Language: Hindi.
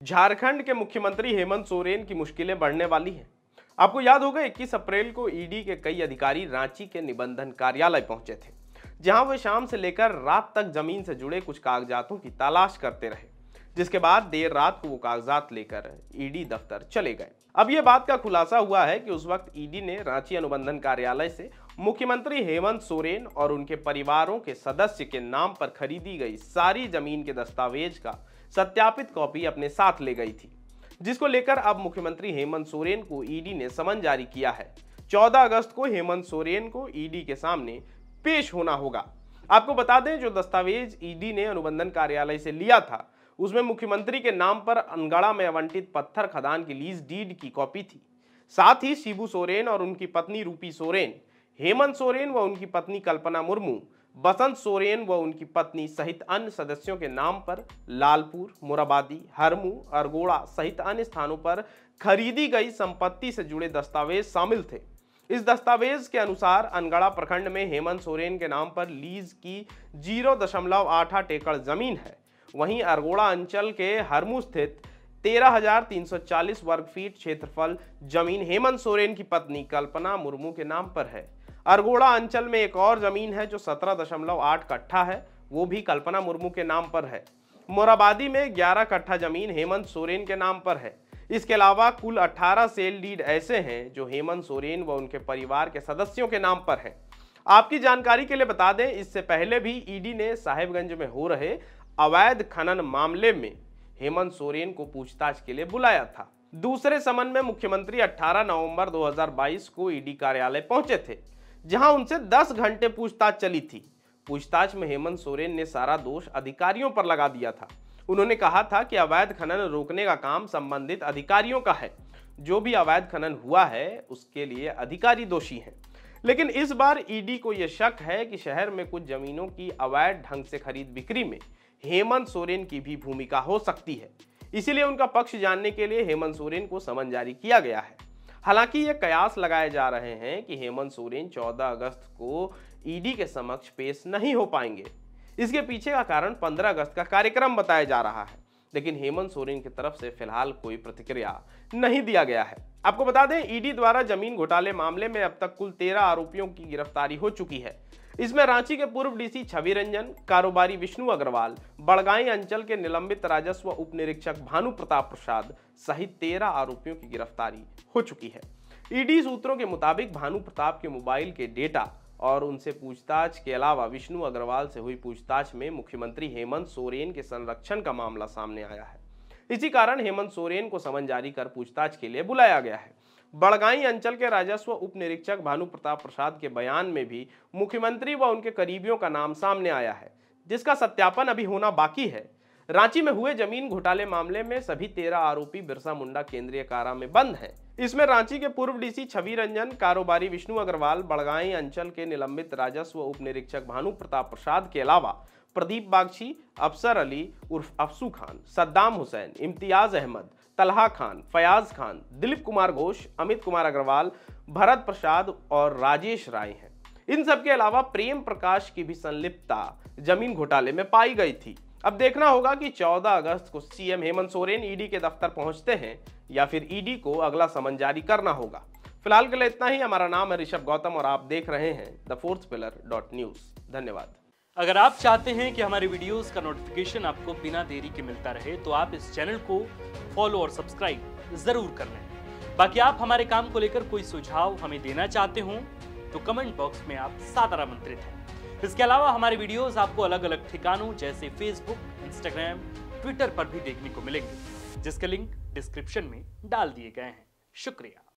झारखंड के मुख्यमंत्री हेमंत सोरेन की मुश्किलें बढ़ने वाली हैं। आपको याद होगा 21 अप्रैल को ईडी के कई अधिकारी रांची के निबंधन कार्यालय पहुंचे थे, जहां वे शाम से लेकर रात तक जमीन से जुड़े कुछ कागजातों की तलाश करते रहे, जिसके बाद देर रात को वो कागजात लेकर ईडी दफ्तर चले गए। अब यह बात का खुलासा हुआ है कि उस वक्त ईडी ने रांची अनुबंधन कार्यालय से मुख्यमंत्री हेमंत सोरेन और उनके परिवारों के सदस्य के नाम पर खरीदी गई सारी जमीन के दस्तावेज का सत्यापित कॉपी अपने साथ ले गई थी, जिसको लेकर अब मुख्यमंत्री हेमंत सोरेन को ईडी ने समन जारी किया है। 14 अगस्त को हेमंत सोरेन को ईडी के सामने पेश होना होगा। आपको बता दें, जो दस्तावेज ईडी ने अनुबंधन कार्यालय से लिया था, उसमें मुख्यमंत्री के नाम पर अनगढ़ा में आवंटित पत्थर खदान की लीज डीड की कॉपी थी। साथ ही शिबू सोरेन और उनकी पत्नी रूपी सोरेन, हेमंत सोरेन व उनकी पत्नी कल्पना मुर्मू, बसंत सोरेन व उनकी पत्नी सहित अन्य सदस्यों के नाम पर लालपुर, मोराबादी, हरमू, अरगोड़ा सहित अन्य स्थानों पर खरीदी गई संपत्ति से जुड़े दस्तावेज शामिल थे। इस दस्तावेज के अनुसार अनगढ़ा प्रखंड में हेमंत सोरेन के नाम पर लीज की 0.88 एकड़ जमीन है। वहीं अरगोड़ा अंचल के हरमू स्थित 13,340 वर्ग फीट क्षेत्रफल जमीन हेमंत सोरेन की पत्नी कल्पना मुर्मू के नाम पर है। अरगोड़ा अंचल में एक और जमीन है जो 17.8 कट्ठा है, वो भी कल्पना मुर्मू के नाम पर है। मोराबादी में 11 कट्ठा जमीन हेमंत सोरेन के नाम पर है। इसके अलावा कुल 18 सेल डीड ऐसे हैं जो हेमंत सोरेन व उनके परिवार के सदस्यों के नाम पर है। आपकी जानकारी के लिए बता दें, इससे पहले भी ईडी ने साहेबगंज में हो रहे अवैध खनन मामले में हेमंत सोरेन को पूछताछ के लिए बुलाया था। दूसरे समन में मुख्यमंत्री 18 नवंबर 2022 को ईडी कार्यालय पहुंचे थे, जहां उनसे 10 घंटे पूछताछ चली थी। पूछताछ में हेमंत सोरेन ने सारा दोष अधिकारियों पर लगा दिया था। उन्होंने कहा था कि अवैध खनन रोकने का काम संबंधित अधिकारियों का है। जो भी अवैध खनन हुआ है उसके लिए अधिकारी दोषी हैं। लेकिन इस बार ईडी को यह शक है कि शहर में कुछ जमीनों की अवैध ढंग से खरीद बिक्री में हेमंत सोरेन की भी भूमिका हो सकती है। इसीलिए उनका पक्ष जानने के लिए हेमंत सोरेन को समन जारी किया गया है। हालांकि ये कयास लगाए जा रहे हैं कि हेमंत सोरेन 14 अगस्त को ईडी के समक्ष पेश नहीं हो पाएंगे। इसके पीछे का कारण 15 अगस्त का कार्यक्रम बताया जा रहा है, लेकिन हेमंत सोरेन की तरफ से फिलहाल कोई प्रतिक्रिया नहीं दिया गया है। आपको बता दें, ईडी द्वारा जमीन घोटाले मामले में अब तक कुल 13 आरोपियों की गिरफ्तारी हो चुकी है। इसमें रांची के पूर्व डीसी छवि रंजन, कारोबारी विष्णु अग्रवाल, बड़गाई अंचल के निलंबित राजस्व उप निरीक्षक भानु प्रताप प्रसाद सहित 13 आरोपियों की गिरफ्तारी हो चुकी है। ईडी सूत्रों के मुताबिक भानु प्रताप के मोबाइल के डेटा और उनसे पूछताछ के अलावा विष्णु अग्रवाल से हुई पूछताछ में मुख्यमंत्री हेमंत सोरेन के संरक्षण का मामला सामने आया है। इसी कारण हेमंत सोरेन को समन जारी कर पूछताछ के लिए बुलाया गया है। बड़गाई अंचल के राजस्व उप निरीक्षक भानु प्रताप प्रसाद के बयान में भी मुख्यमंत्री व उनके करीबियों का नाम सामने आया है, जिसका सत्यापन अभी होना बाकी है। रांची में हुए जमीन घोटाले मामले में सभी 13 आरोपी बिरसा मुंडा केंद्रीय कारा में बंद हैं। इसमें रांची के पूर्व डीसी छवि रंजन, कारोबारी विष्णु अग्रवाल, बड़गाई अंचल के निलंबित राजस्व उप निरीक्षक भानु प्रताप प्रसाद के अलावा प्रदीप बागची, अफसर अली उर्फ अफसू खान, सद्दाम हुसैन, इम्तियाज अहमद, तलहा खान, फयाज खान, दिलीप कुमार घोष, अमित कुमार अग्रवाल, भरत प्रसाद और राजेश राय हैं। इन सबके अलावा प्रेम प्रकाश की भी संलिप्तता जमीन घोटाले में पाई गई थी। अब देखना होगा कि 14 अगस्त को सीएम हेमंत सोरेन ईडी के दफ्तर पहुंचते हैं या फिर ईडी को अगला समन जारी करना होगा। फिलहाल के लिए इतना ही। हमारा नाम है ऋषभ गौतम और आप देख रहे हैं thefourthpillar.news। धन्यवाद। अगर आप चाहते हैं कि हमारे वीडियोस का नोटिफिकेशन आपको बिना देरी के मिलता रहे, तो आप इस चैनल को फॉलो और सब्सक्राइब जरूर कर लें। बाकी आप हमारे काम को लेकर कोई सुझाव हमें देना चाहते हो तो कमेंट बॉक्स में आप सादर आमंत्रित हैं। इसके अलावा हमारे वीडियोस आपको अलग अलग ठिकानों जैसे फेसबुक, इंस्टाग्राम, ट्विटर पर भी देखने को मिलेंगे, जिसके लिंक डिस्क्रिप्शन में डाल दिए गए हैं। शुक्रिया।